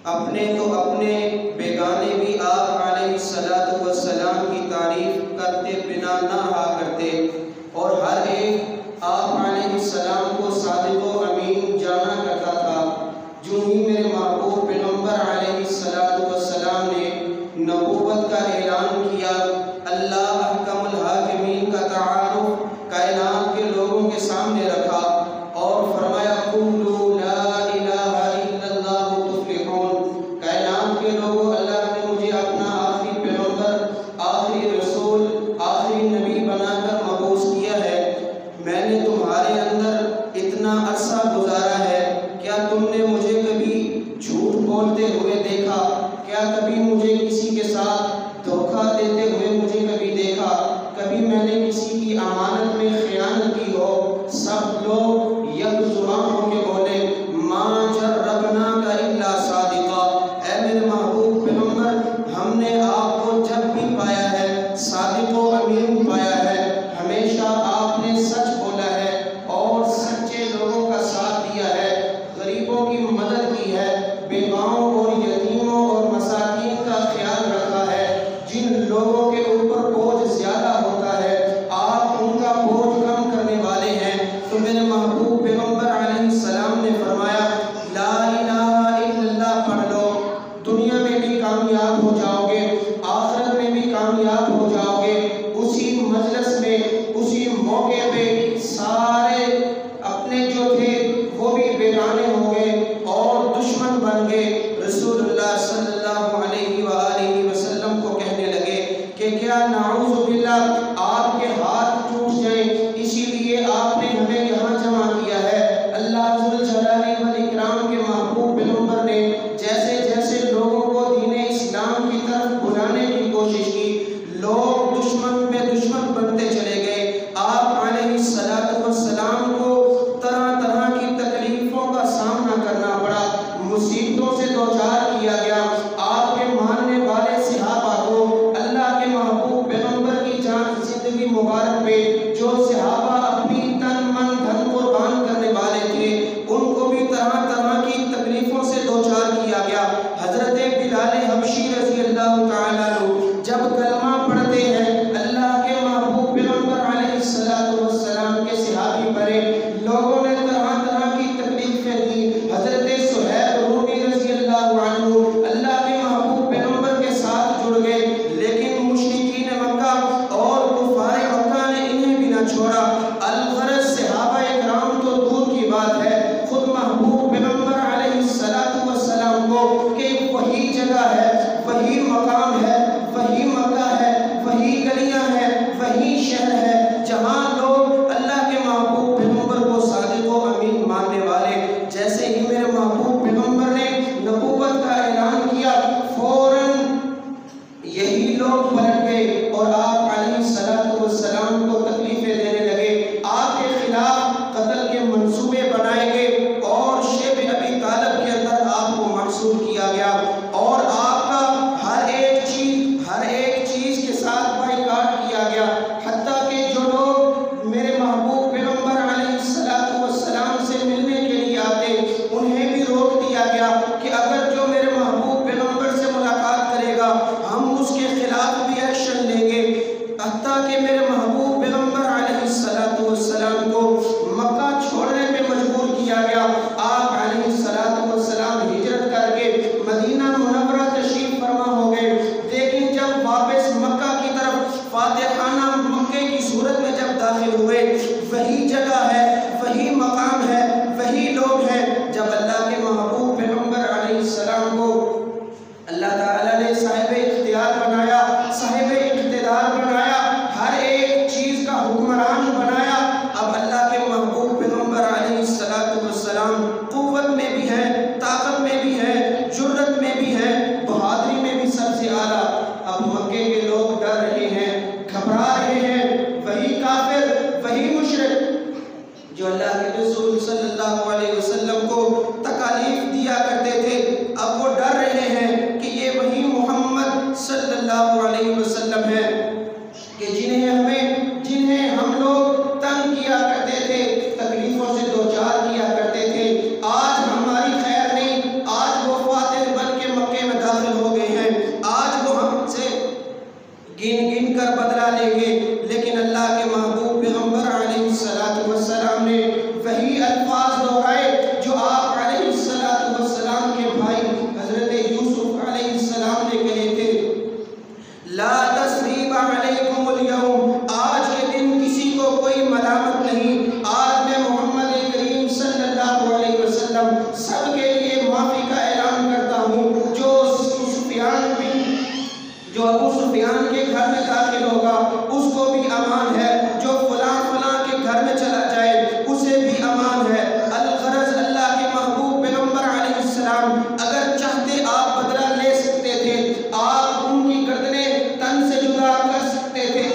اپنے تو اپنے بیگانے بھی آپ علیہ السلام کی تعریف کرتے بنا نہ رہا کرتے، اور ہر ایک آپ علیہ السلام کو صادق و امین جانا کرتا تھا۔ جو ہی میرے محبوب پیغمبر علیہ السلام نے نبوت کا اعلان کیا، اللہ احکم الحاکمین کا تعارف کائنات کے لوگوں کے سامنے رکھا اور فرمایا قولوا لا الہ الا اللہ تفلحون۔ کائنات کے لوگوں، اللہ نے مجھے اپنا آخری پیغمبر، آخری رسول، آخری نبی بنا کر مبعوث کیا ہے۔ میں نے تمہارے اندر اتنا عرصہ گزارا ہے، کیا تم نے مجھے کبھی جھوٹ بولتے ہوئے دیکھا؟ کیا کبھی مجھے کسی کے ساتھ دھوکہ دیتے ہوئے مجھے کبھی دیکھا؟ کبھی میں نے کسی کی امانت میں خیانت کی ہو؟ سب لوگ یک زبان ہو کے بولے ما جربناک الا صادقا۔ اے میرے محبوب پیغمبر، ہم نے آپ کو جب بھی پایا ہے صادق و امین پایا ہے، ہمیشہ آپ نے سچ بولا ہے اور سچے لوگوں کا ساتھ دیا ہے، غریبوں کی مدد کی ہے، بیواؤں اور یتیموں اور مساکین کا خیال رکھا ہے۔ جن لوگوں کے اوپر بوجھ زیادہ ہوتا ہے آپ ان کا بوجھ کم کرنے والے ہیں۔ تو میرے محبوب پیغمبر علیہ السلام نے فرمایا لا الہ الا اللہ پڑھ لو، دنیا میں بھی کامیاب ہو جاؤ گے، آخرت میں بھی کامیاب ہو جاؤ گے۔ اسی مجلس میں، اسی موقع پہ سارے اپنے جو تھے وہ بھی بیگانے ہو گئے اور دشمن بن گئے۔ رسول اللہ صلی اللہ علیہ وآلہ وسلم کو کہنے لگے کہ کیا نعوذ باللہ آپ کے ہاتھ ٹوٹ جائیں، اسی لیے آپ نے ہمیں یہاں جمع کیا ہے۔ اللہ ذوالجلال والاکرام کے محبوب پیغمبر نے جیسے جیسے لوگوں کو دین اسلام کی طرف بلانے کی کوشش کی، لوگ دشمن میں دشمن بنتے چلے گئے۔ آپ علیہ السلام کو طرح طرح کی تکلیفوں کا سامنا کرنا پڑا، مصیبتوں سے دوچار کیا گیا۔ آپ کے ماننے والے صحابہ کو اللہ کے محبوب پیغمبر کی جان زندگی مبارک پہ جو صحابہ اپنی تن من دھن قربان کرنے والے تھے، ان کو بھی طرح طرح کی تکلیفوں سے دوچار کیا گیا۔ حضرت بلال حبشی رضی اللہ تعالیٰ عنہ جب کلمہ پڑھتے ہیں، اللہ کے محبوب پیغمبر علیہ السلام کے صحابی بنے، لوگوں نے طرح طرح کی تکلیفیں دی۔ حضرت صہیب رومی رضی اللہ عنہ اللہ کے محبوب پیغمبر کے ساتھ جڑ گئے، لیکن مشرکین مکہ اور کفار مکہ نے انہیں بھی نہ چھوڑا۔ الغرض صحابہ اکرام تو دور کی بات ہے، خود محبوب پیغمبر علیہ السلام کو کہ وہی جگہ ہے، وہی مقام ہے، وہی مکہ ہے، وہی گلیاں ہیں، وہی شہر ہے جہاں لوگ اللہ کے محبوب پیغمبر کو صادق و امین ماننے والے۔ جیسے ہی میرے محبوب پیغمبر نے نبوت کا اعلان کیا، فوراً یہی لوگ پلٹ گئے اور آپ علیہ السلام کو تکلیفیں دینے لگے، آپ کے خلاف قتل کے منصوبے بنائے گئے اور شیب ابی طالب کے اندر آپ کو محصور کیا گیا، اور آپ کا ہر ایک چیز کے ساتھ بائیکاٹ کیا گیا، حتیٰ کہ جو لوگ میرے محبوب پیغمبر علیہ السلام سے ملنے کے لیے آتے انہیں بھی روک دیا گیا کہ اگر جو میرے محبوب پیغمبر سے ملاقات کرے گا ہم اس کے خلاف بھی ایکشن لیں گے۔ حتیٰ کہ میرے محبوب پیغمبر علیہ السلام کو مکہ چھوڑنے پہ مجبور کیا گیا۔ آپ علیہ السلام ہجرت کر کے مدینہ منورہ تشریف فرما ہو گئے، لیکن جب واپس مکہ کی طرف فاتحانہ مکے کی صورت میں جب داخل ہوئے، وہی جگہ ہے، وہی مقام ہے، وہی لوگ ہیں۔ جب اللہ کے محبوب پیغمبر علیہ السلام کو اللہ تعالیٰ نے صاحب اختیار بنایا، صاحب اقتدار بنایا، ہر ایک چیز کا حکمران بنایا، اب اللہ کے محبوب پیغمبر علیہ السلام قوت میں بھی ہے، طاقت میں بھی ہے، جرت میں بھی ہے، بہادری میں بھی سب سے اعلیٰ۔ اب مکے کے لوگ ڈر رہے ہیں، گھبرا رہے ہیں، وہی کافر، وہی مشرک جو اللہ کے رسول صلی اللہ علیہ وسلم کو تکالیف دیا کرتے تھے، اب وہ ڈر رہے ہیں کہ یہ جو ابو سفیان کے گھر میں داخل ہوگا اس کو بھی امان ہے، جو فلاں فلاں کے گھر میں چلا جائے اسے بھی امان ہے۔ الغرض اللہ کے محبوب پیغمبر علیہ السلام اگر چاہتے آپ بدلہ لے سکتے تھے، آپ ان کی گردنیں تن سے جدا کر سکتے تھے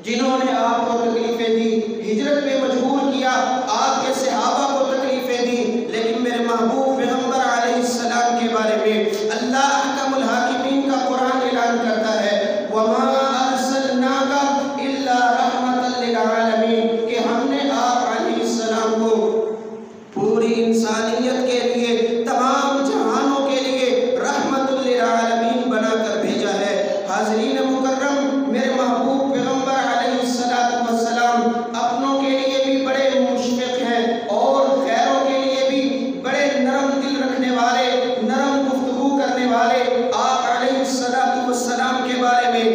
جنہوں نے آپ کو تکلیفیں دی، ہجرت پہ مجبور کیا، آپ کے صحابہ کو تکلیفیں دی، لیکن میرے محبوب پیغمبر علیہ السلام کے بارے میں اللہ احکم الحاکمین کا قرآن اعلان کرتا ہے وَمَا أَرْسَلْنَاكَ إِلَّا رَحْمَةً لِلْعَالَمِينَ، کہ ہم نے آپ علیہ السلام کو پوری انسانیت کے لیے، تمام جہانوں کے لیے رحمت للعالمین بنا کر بھیجا ہے۔ حاضرین مکرم، میرے محبوب پیغمبر علیہ السلام اپنوں کے لیے بھی بڑے مشفق ہیں اور غیروں کے لیے بھی بڑے نرم دل رکھنے والے، نرم گفتگو کرنے والے۔ آپ علیہ السلام کے بارے میں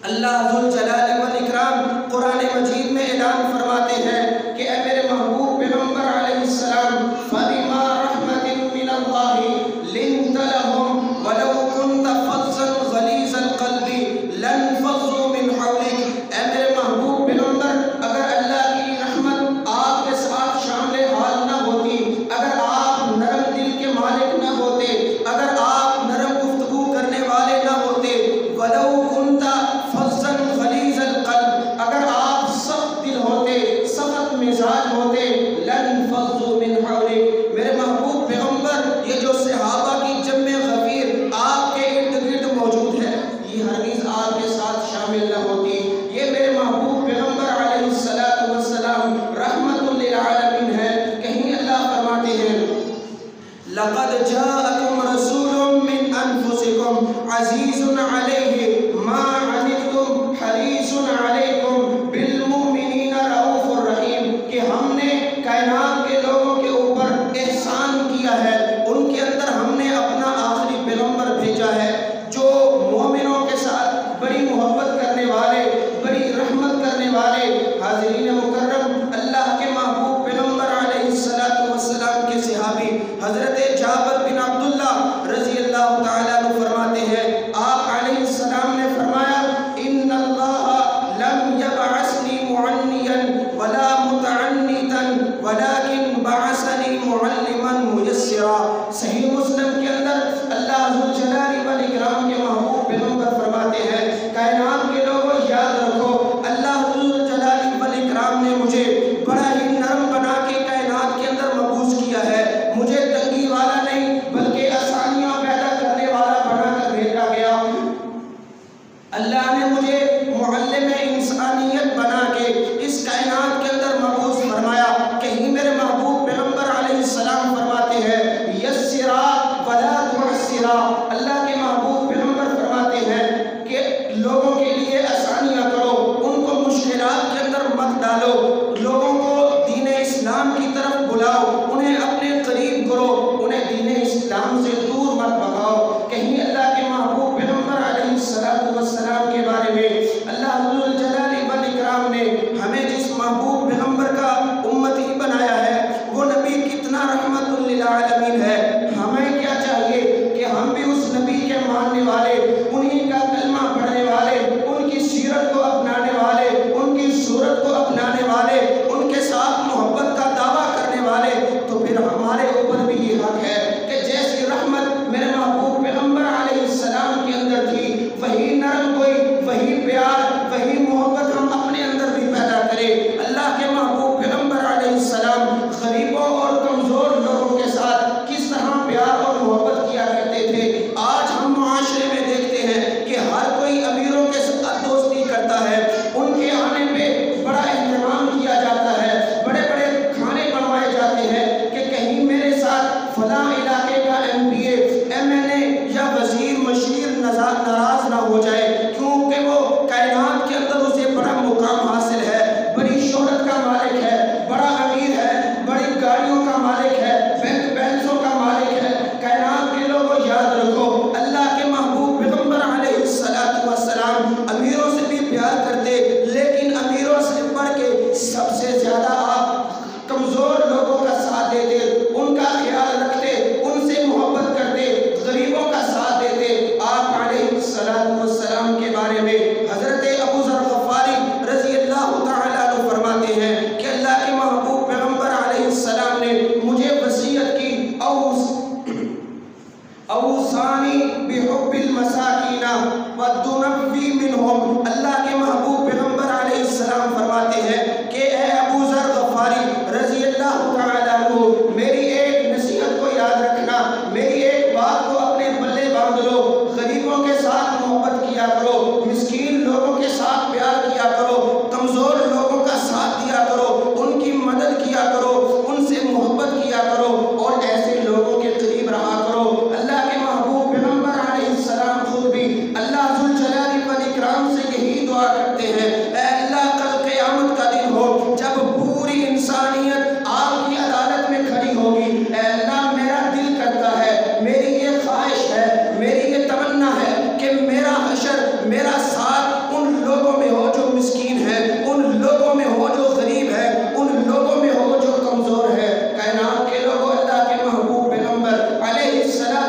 اللہ ذوالجلال والاکرام قرآن مجید میں اعلان فرماتے ہیں کہ اے میرے محبوب پیغمبر علیہ السلام فَبِمَا رَحْمَةٍ مِّنَ اللَّهِ لِنْتَ لَهُمْ وَلَوْ كُنْتَ فَظًّا غَلِيظَ الْقَلْبِ لَانفَضُّوا مِنْ حَوْلِكَ، اے میرے محبوب پیغمبر اگر اللہ کی رحمت آپ کے ساتھ شامل حال نہ ہوتی، اگر آپ نرم دل کے مالک نہ ہوتے، اگر آپ نرم گفتگو کرنے والے نہ ہوتے، وَلَوْ كُنْتَ فَظًّا غَلِيظَ الْقَلْبِ، اگر آپ سخت دل ہوتے، سخت مزاج ہوتے، لَانفَضُّوا مِنْ حَوْلِكَ، میرے محبوب پیغمبر یہ جو صحابہ کی جمع غفیر آپ کے ارد گرد موجود ہے، یہ ہرگز آپ کے ساتھ شامل نہ ہوتی۔ یہ میرے محبوب پیغمبر علیہ السلام رحمت للعالمین ہے۔ کہیں اللہ فرماتے ہیں لَقَدْ جَاءَكُمْ رَسُولٌ مِّنْ أَنفُسِكُمْ عَزِيزٌ عَلَيْهِ مَا عَنِتُّمْ حَرِيصٌ عَلَيْكُمْ بِالْمُؤْمِنِينَ رَءُوفٌ رَحِيمٌ، کہ ہم نے کائنات کے لوگوں کے اوپر احسان کیا ہے، ان کے اندر ہم نے اپنا آخری پیغمبر بھیجا ہے جو مومنوں کے ساتھ بڑی محبت کرنے والے، بڑی رحمت کرنے والے۔ حاضرین مکرم، اللہ کے محبوب پیغمبر علیہ السلام کے صحابی حضرت جابر بن عبداللہ رضی اللہ تعالیٰ عنہ فرماتے ہیں آپ علیہ السلام نے فرمایا ان اللہ لم یبعثنی معنیا ولا متعنتا ولكن بعثنی معلما میسرا۔ صحیح مسلم کے اندر اللہ ذوالجلال والاکرام کے محبوب پیغمبر فرماتے ہیں کائنات کے لوگوں یاد رکھو، اللہ ذوالجلال والاکرام نے مجھے بڑا ہی نرم بنا کے کائنات کے اندر مبعوث کیا ہے، مجھے تنگی والا نہیں بلکہ آسانیاں پیدا کرنے والا بنا کر بھیجا گیا۔ اللہ نے مجھے معلم انسانیت بنا کے اس کائنات کے اندر مبعوث فرمایا۔ کہیں میرے محبوب پیغمبر علیہ السلام فرماتے ہیں یسرا ولا تعسرا، اللہ کے محبوب پیغمبر فرماتے ہیں کہ لوگوں کے لیے آسانیاں کرو، ان کو مشکلات کے اندر مت ڈالو، لوگوں کو دین اسلام کی طرف بلاؤ، انہیں اپنے قریب کرو، انہیں دین اسلام سے دور مت بھگاؤ۔ کہیں اللہ کے محبوب پیغمبر علیہ السلام کے بارے میں اللہ ذوالجلال والاکرام نے ہمیں جس محبوب پیغمبر کا امتی بنایا ہے وہ نبی کتنا رحمت للعالمین ہے۔ ہمیں کیا چاہیے کہ ہم بھی اس نبی کے ماننے والے، انہی کا کلمہ پڑھنے والے، ان کی سیرت بالمساکین وتنوی منہم۔ اللہ کے محبوب پیغمبر علیہ السلام فرماتے ہیں کہ اے ابو ذر غفاری رضی اللہ تعالیٰ عنہ، میری ایک نصیحت کو یاد رکھنا، میری ایک بات کو اپنے پلے باندھ لو، غریبوں کے ساتھ محبت کیا کرو، مسکین لوگوں کے ساتھ پیار کیا کرو، کمزور لوگوں کا ساتھ دیا کرو، ان کی مدد کیا کرو، ان سے محبت کیا کرو اور ایسے لوگوں کے قریب رہا کرو۔ اللہ کے محبوب پیغمبر علیہ السلام خود بھی اللہ ذوالجلال والاکرام سے یہی دعا کرتے ہیں، اے اللہ کل قیامت کا دن ہو جب پوری انسانیت آپ کی عدالت میں کھڑی ہوگی، اے اللہ میرا دل کرتا ہے، میری یہ خواہش ہے، میری یہ تمنا ہے کہ میرا حشر، میرا ساتھ ان لوگوں میں ہو جو مسکین ہیں، ان لوگوں میں ہو جو غریب ہے، ان لوگوں میں ہو جو کمزور ہے۔ کائنات کے لوگوں، اللہ کے محبوب پیغمبر علیہ السلام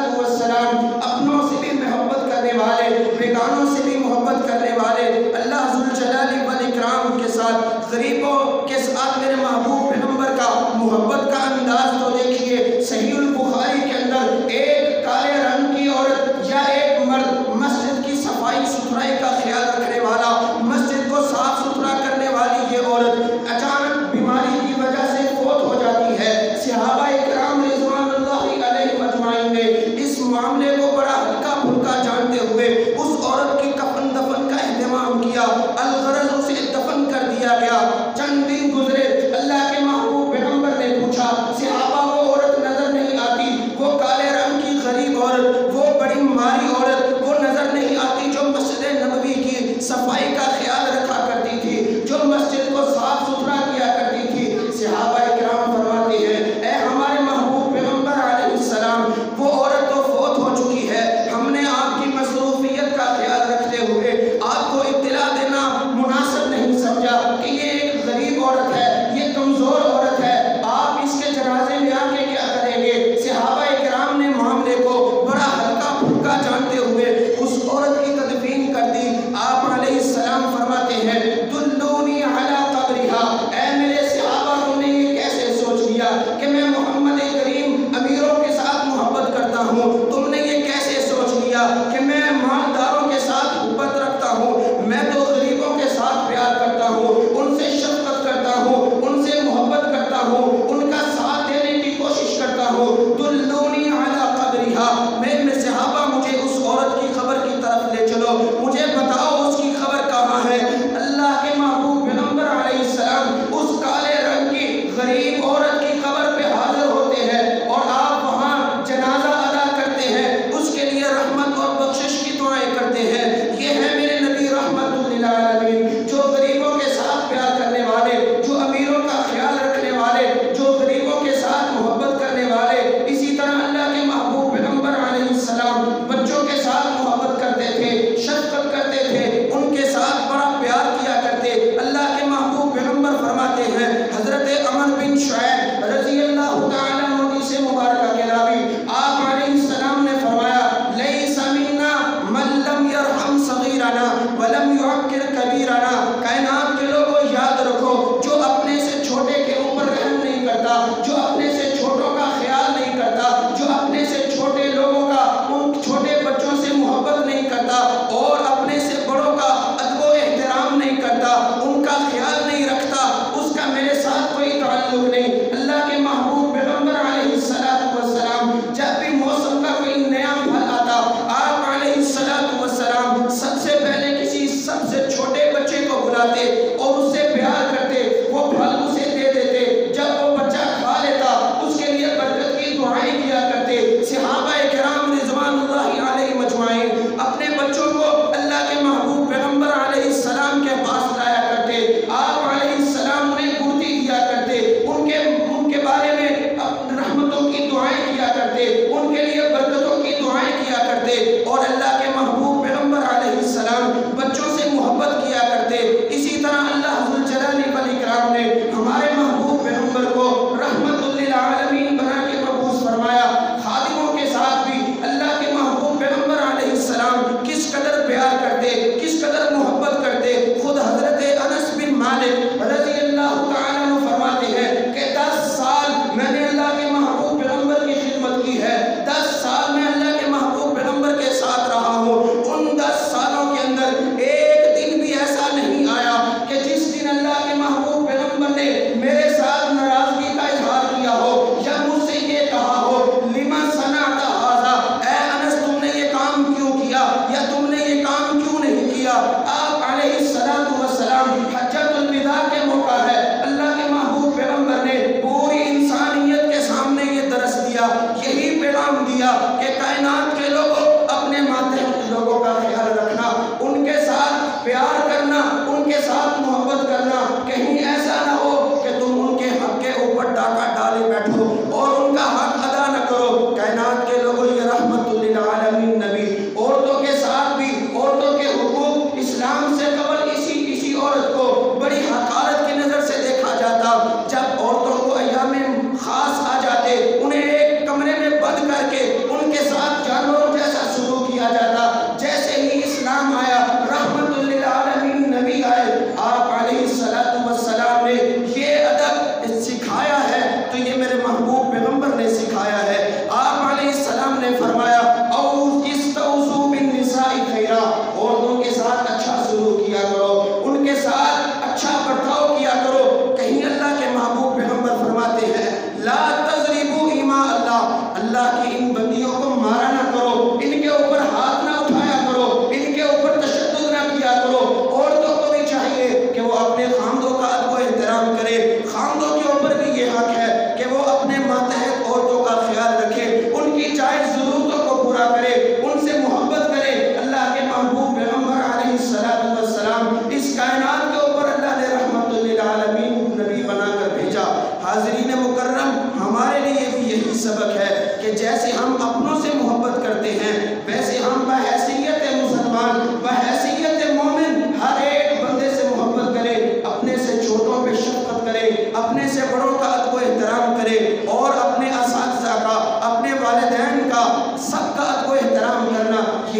اپنوں سے بھی محبت کرنے والے، بیگانوں سے بھی محبت کرنے والے، اللہ ذوالجلال والاکرام کے ساتھ، غریبوں کے ساتھ میرے محبوب پیغمبر کا محبت کا انداز تو دیکھیے۔ صحیح البخاری کے اندر ایک کالے رنگ کی عورت یا ایک مرد مسجد کی صفائی ستھرائی کا خیال رکھنے والا، مسجد کو صاف ستھرا کرنے والی یہ عورت اچانک بیماری کی وجہ سے فوت ہو جاتی ہے۔ صحابہ کرام رضوان اللہ علیہم اجمعین نے اس معاملے کو بڑا ہلکا پھلکا جانتے ہوئے اس عورت کی کفن دفن کا اہتمام کیا، الغرض اسے دفن کر دیا گیا۔ چند دن گزرے، اللہ کے محبوب پیغمبر نے پوچھا، صحابہ وہ عورت نظر نہیں آتی، وہ کالے رنگ کی غریب عورت، وہ بڑی ماری عورت وہ نظر نہیں آتی جو مسجد نبوی کی صفائی کا خیال رکھا کرتی تھی، جو مسجد کو صاف ستھرا کیا کرتی تھی؟ صحابہ کرام فرماتے ہیں، اے ہمارے محبوب پیغمبر علیہ السلام، وہ عورت تو فوت ہو چکی ہے، ہم نے آپ کی مصروفیت کا خیال رکھتے ہوئے آپ کو اطلاع دینا مناسب نہیں سمجھا کہ یہ ایک غریب عورت ہے، یہ کمزور عورت ہے، آپ اس کے جنازے میں آ کے کیا کریں گے؟ صحابہ کرام نے معاملے کو بڑا ہلکا پھلکا جانتے ہوئے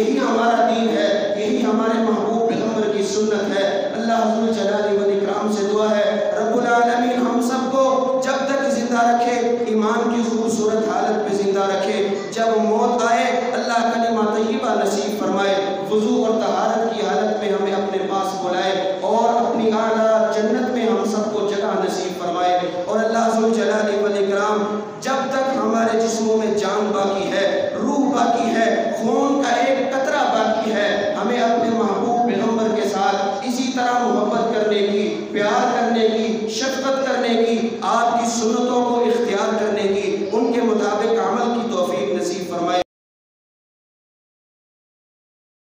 یہی ہمارا دین ہے، یہی ہمارے محبوب پیغمبر کی سنت ہے۔ اللہ ذو جلال و اکرام سے دعا ہے رب العالمین ہم سب کو جب تک زندہ رکھے، ایمان کی خوبصورت حالت میں زندہ رکھے، جب موت آئے اللہ کلمہ طیبہ نصیب فرمائے، وضو اور طہارت کی حالت میں ہمیں اپنے پاس بلائے۔